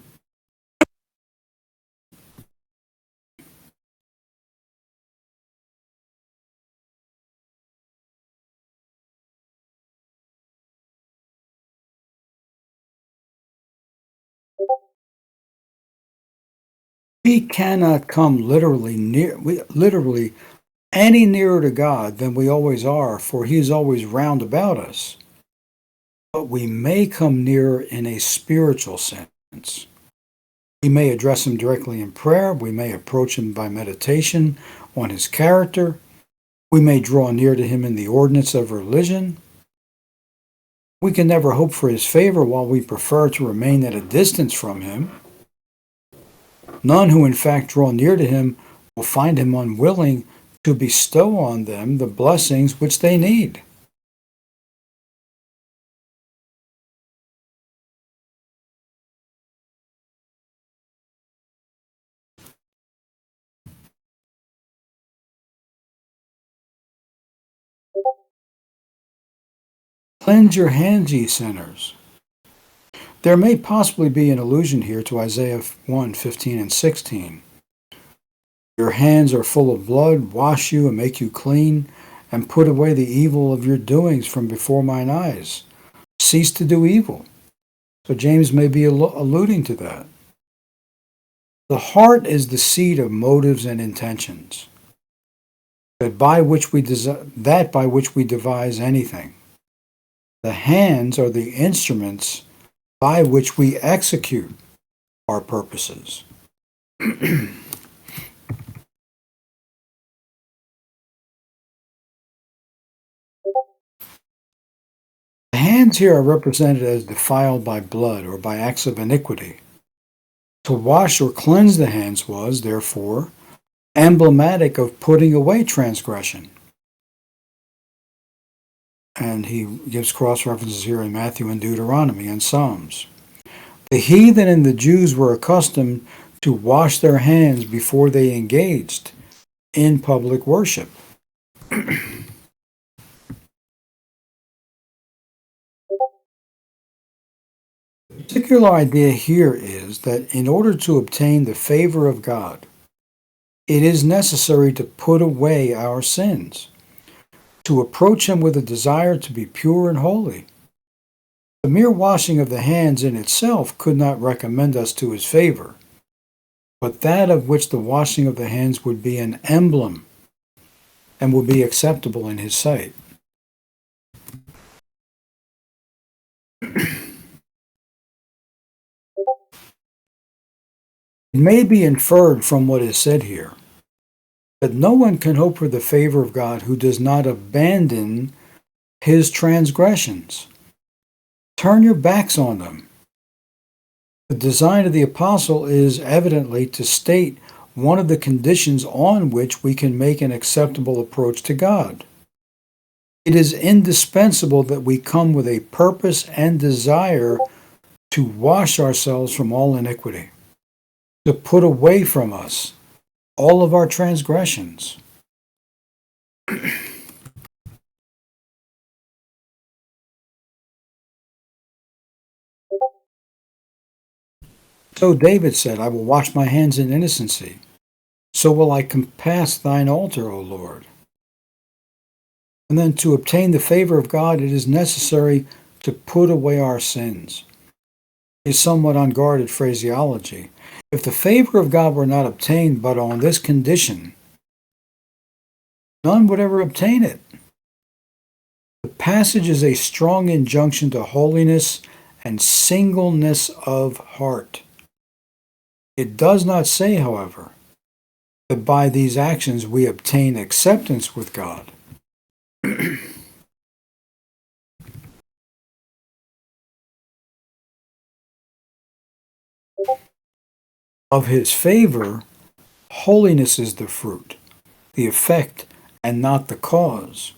We cannot come literally any nearer to God than we always are, for he is always round about us. But we may come nearer in a spiritual sense. We may address him directly in prayer. We may approach him by meditation on his character. We may draw near to him in the ordinance of religion. We can never hope for his favor while we prefer to remain at a distance from him. None who in fact draw near to him will find him unwilling to bestow on them the blessings which they need. Cleanse your hands, ye sinners. There may possibly be an allusion here to Isaiah 1:15 and 16. Your hands are full of blood, wash you and make you clean, and put away the evil of your doings from before mine eyes. Cease to do evil. So James may be alluding to that. The heart is the seat of motives and intentions, by which we devise anything. The hands are the instruments by which we execute our purposes. The hands here are represented as defiled by blood or by acts of iniquity. To wash or cleanse the hands was, therefore, emblematic of putting away transgression. And he gives cross references here in Matthew and Deuteronomy and Psalms. The heathen and the Jews were accustomed to wash their hands before they engaged in public worship. The particular idea here is that in order to obtain the favor of God, it is necessary to put away our sins, to approach him with a desire to be pure and holy. The mere washing of the hands in itself could not recommend us to his favor, but that of which the washing of the hands would be an emblem and would be acceptable in his sight. It may be inferred from what is said here that no one can hope for the favor of God who does not abandon his transgressions. Turn your backs on them. The design of the apostle is evidently to state one of the conditions on which we can make an acceptable approach to God. It is indispensable that we come with a purpose and desire to wash ourselves from all iniquity, to put away from us all of our transgressions. So David said, I will wash my hands in innocency. So will I compass thine altar, O Lord. And then to obtain the favor of God, it is necessary to put away our sins. A somewhat unguarded phraseology. If the favor of God were not obtained but on this condition, none would ever obtain it. The passage is a strong injunction to holiness and singleness of heart. It does not say, however, that by these actions we obtain acceptance with God. Of his favor, holiness is the fruit, the effect, and not the cause.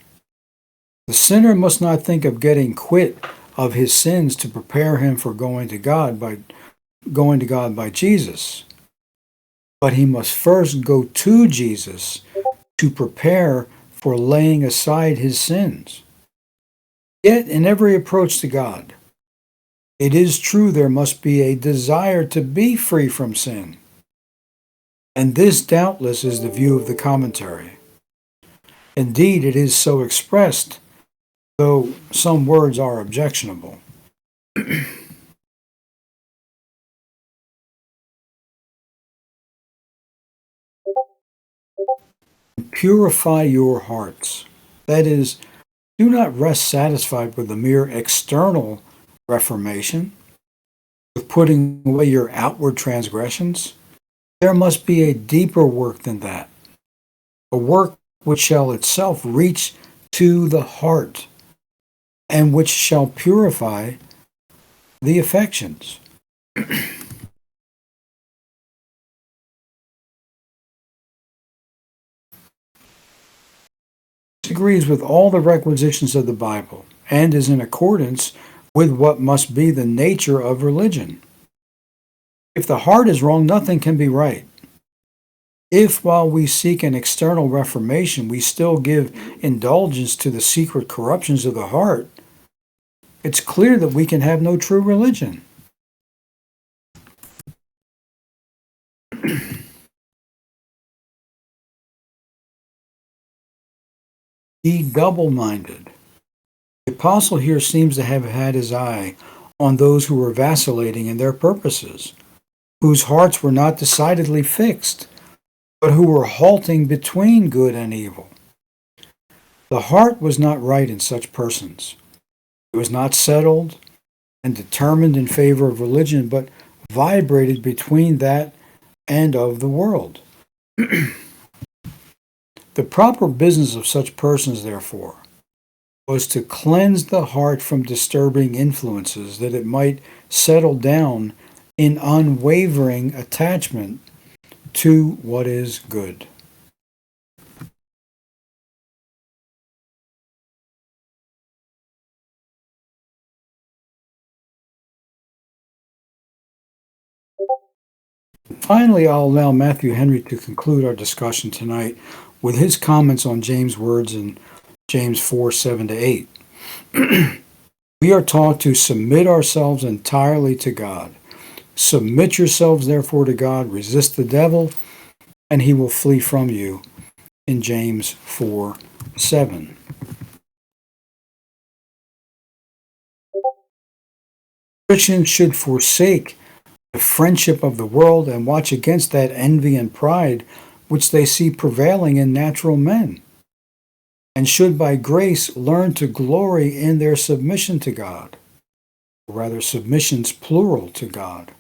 The sinner must not think of getting quit of his sins to prepare him for going to God by Jesus. But he must first go to Jesus to prepare for laying aside his sins. Yet in every approach to God, it is true there must be a desire to be free from sin. And this doubtless is the view of the commentary. Indeed, it is so expressed, though some words are objectionable. Purify your hearts. That is, do not rest satisfied with the mere external reformation, with putting away your outward transgressions. There must be a deeper work than that, a work which shall itself reach to the heart and which shall purify the affections. This agrees with all the requisitions of the Bible and is in accordance with what must be the nature of religion. If the heart is wrong, nothing can be right. If, while we seek an external reformation, we still give indulgence to the secret corruptions of the heart, it's clear that we can have no true religion. Be double-minded. The apostle here seems to have had his eye on those who were vacillating in their purposes, whose hearts were not decidedly fixed, but who were halting between good and evil. The heart was not right in such persons. It was not settled and determined in favor of religion, but vibrated between that and of the world. The proper business of such persons, therefore, was to cleanse the heart from disturbing influences, that it might settle down in unwavering attachment to what is good. Finally, I'll allow Matthew Henry to conclude our discussion tonight with his comments on James' words in James 4:7-8. We are taught to submit ourselves entirely to God. Submit yourselves, therefore, to God. Resist the devil, and he will flee from you, in James 4:7. Christians should forsake the friendship of the world and watch against that envy and pride which they see prevailing in natural men, and should by grace learn to glory in their submission to God, or rather submissions plural to God.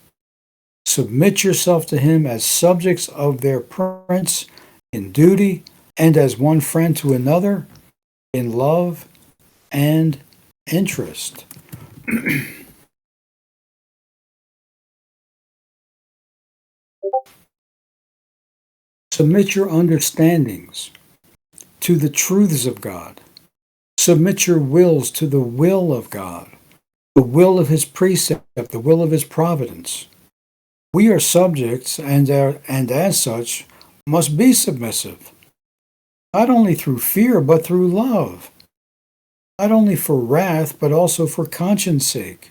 Submit yourself to him as subjects of their prince in duty, and as one friend to another in love and interest. Submit your understandings to the truths of God. Submit your wills to the will of God, the will of his precept, the will of his providence. We are subjects, and as such must be submissive, not only through fear, but through love, not only for wrath, but also for conscience sake.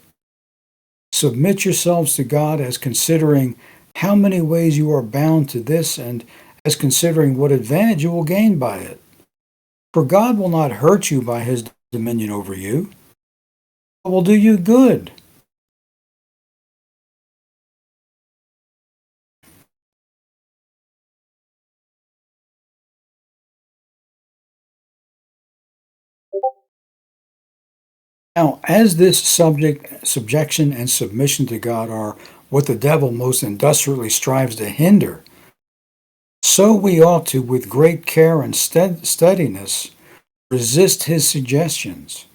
Submit yourselves to God as considering how many ways you are bound to this, and as considering what advantage you will gain by it. For God will not hurt you by his dominion over you, but will do you good. Now, as this subjection and submission to God are what the devil most industrially strives to hinder, so we ought to, with great care and steadiness, resist his suggestions.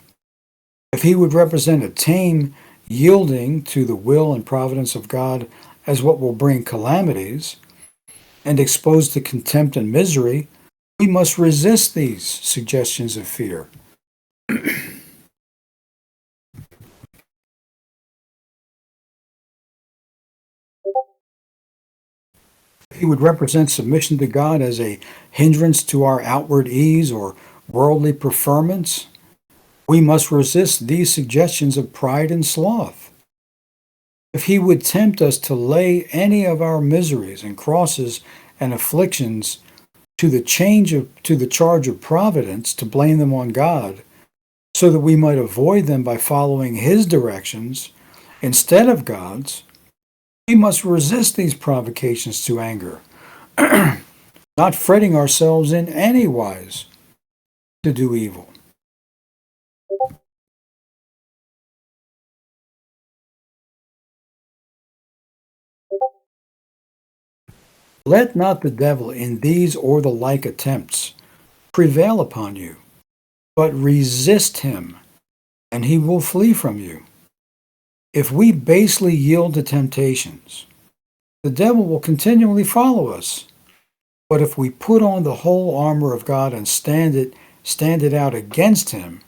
If he would represent a tame yielding to the will and providence of God as what will bring calamities, and exposed to contempt and misery, we must resist these suggestions of fear. He would represent submission to God as a hindrance to our outward ease or worldly preferments. We must resist these suggestions of pride and sloth. If he would tempt us to lay any of our miseries and crosses and afflictions to the charge of providence, to blame them on God, so that we might avoid them by following his directions instead of God's, we must resist these provocations to anger, not fretting ourselves in any wise to do evil. Let not the devil in these or the like attempts prevail upon you, but resist him, and he will flee from you. If we basely yield to temptations, the devil will continually follow us. But if we put on the whole armor of God and stand it out against him,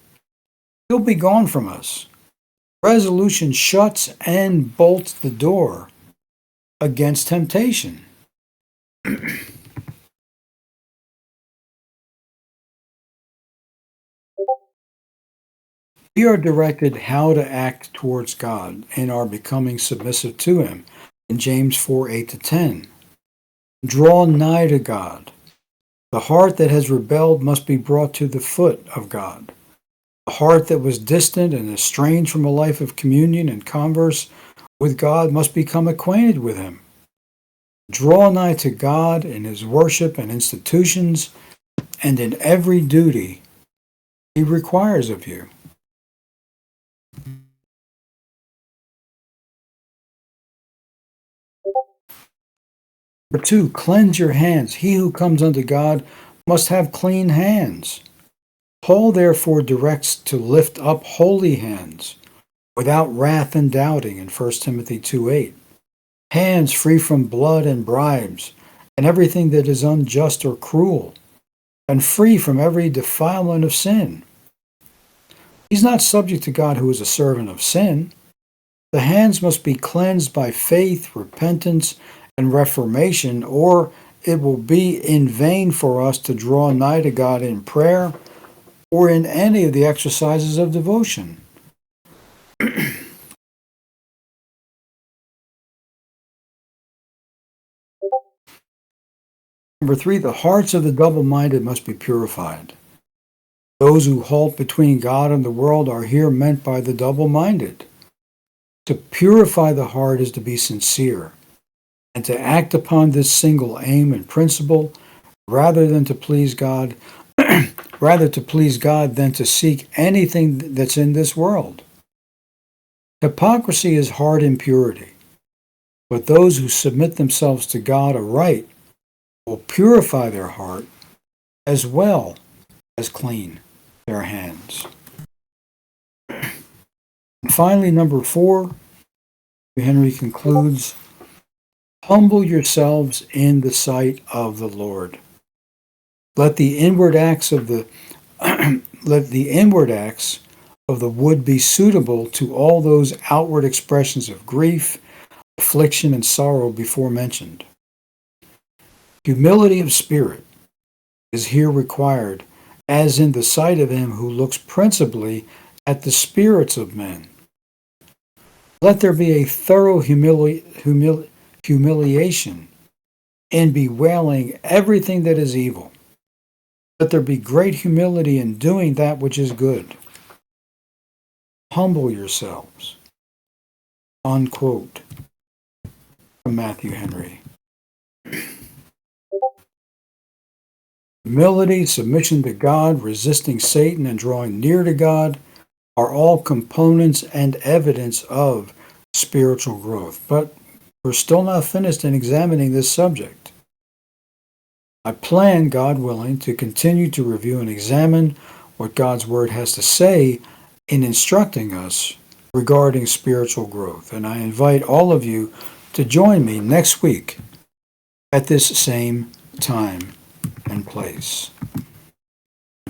he'll be gone from us. Resolution shuts and bolts the door against temptation. We are directed how to act towards God and are becoming submissive to him in James 4:8-10. Draw nigh to God. The heart that has rebelled must be brought to the foot of God. The heart that was distant and estranged from a life of communion and converse with God must become acquainted with him. Draw nigh to God in his worship and institutions and in every duty he requires of you. Number 2, cleanse your hands. He who comes unto God must have clean hands. Paul therefore directs to lift up holy hands, without wrath and doubting in 1 Timothy 2:8. Hands free from blood and bribes, and everything that is unjust or cruel, and free from every defilement of sin. He's not subject to God who is a servant of sin. The hands must be cleansed by faith, repentance, and reformation, or it will be in vain for us to draw nigh to God in prayer or in any of the exercises of devotion. Number 3, the hearts of the double-minded must be purified. Those who halt between God and the world are here meant by the double-minded. To purify the heart is to be sincere, and to act upon this single aim and principle rather than to please God, rather to please God than to seek anything that's in this world. Hypocrisy is heart impurity, but those who submit themselves to God aright will purify their heart as well as clean their hands. And finally, number 4, Henry concludes, humble yourselves in the sight of the Lord. Let the inward acts of the wood be suitable to all those outward expressions of grief, affliction, and sorrow before mentioned. Humility of spirit is here required, as in the sight of him who looks principally at the spirits of men. Let there be a thorough humiliation in bewailing everything that is evil. Let there be great humility in doing that which is good. Humble yourselves. Unquote. From Matthew Henry. Humility, submission to God, resisting Satan, and drawing near to God are all components and evidence of spiritual growth. But we're still not finished in examining this subject. I plan, God willing, to continue to review and examine what God's Word has to say in instructing us regarding spiritual growth. And I invite all of you to join me next week at this same time and place.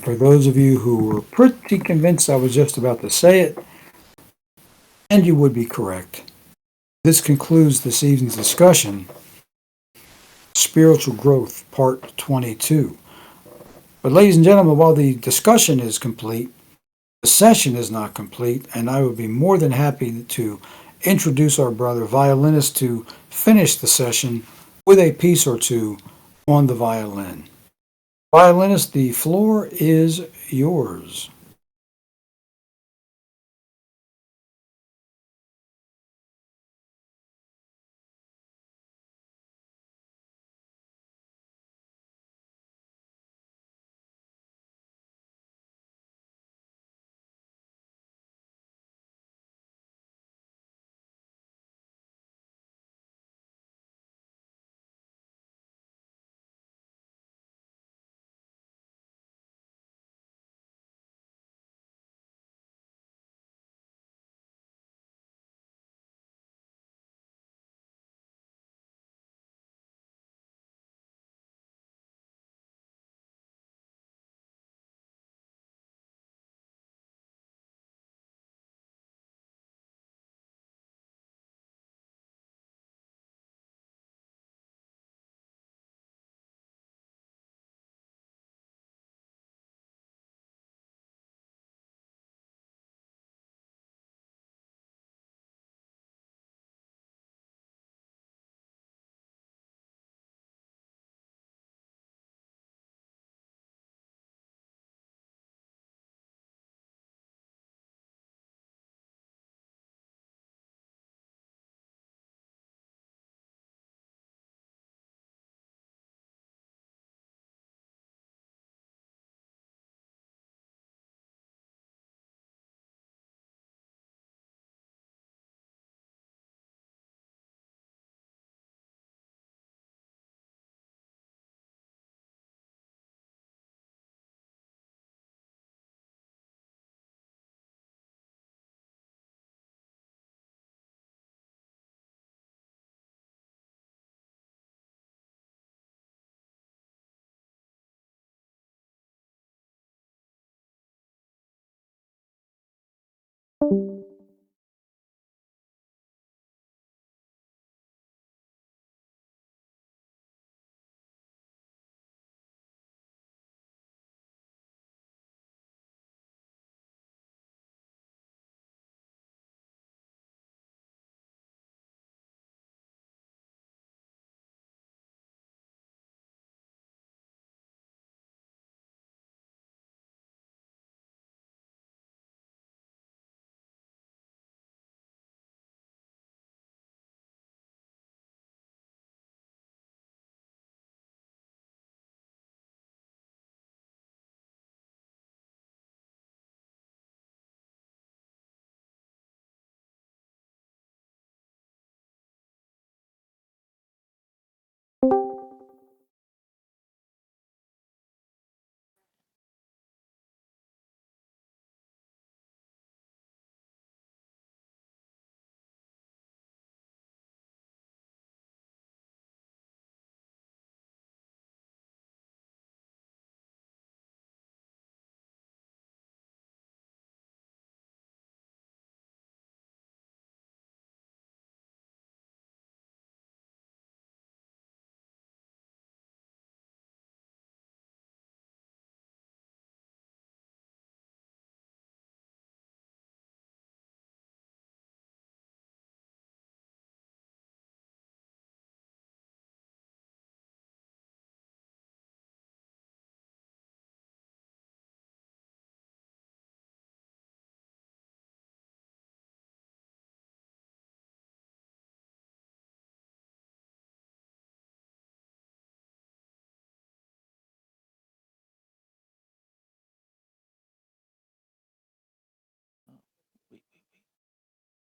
For those of you who were pretty convinced I was just about to say it, and you would be correct, this concludes this evening's discussion, Spiritual Growth, Part 22. But ladies and gentlemen, while the discussion is complete, the session is not complete, and I would be more than happy to introduce our brother violinist to finish the session with a piece or two on the violin. Violinist, the floor is yours.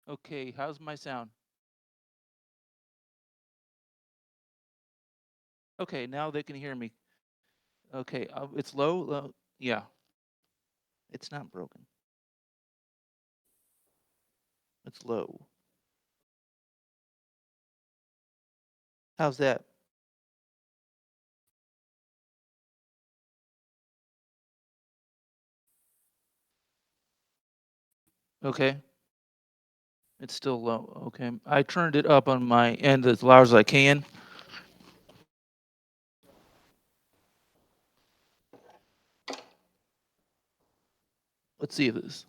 Okay, how's my sound? Okay, now they can hear me. Okay, it's low, low. Yeah, it's not broken. It's low. How's that? Okay, it's still low. Okay, I turned it up on my end as loud as I can. Let's see this.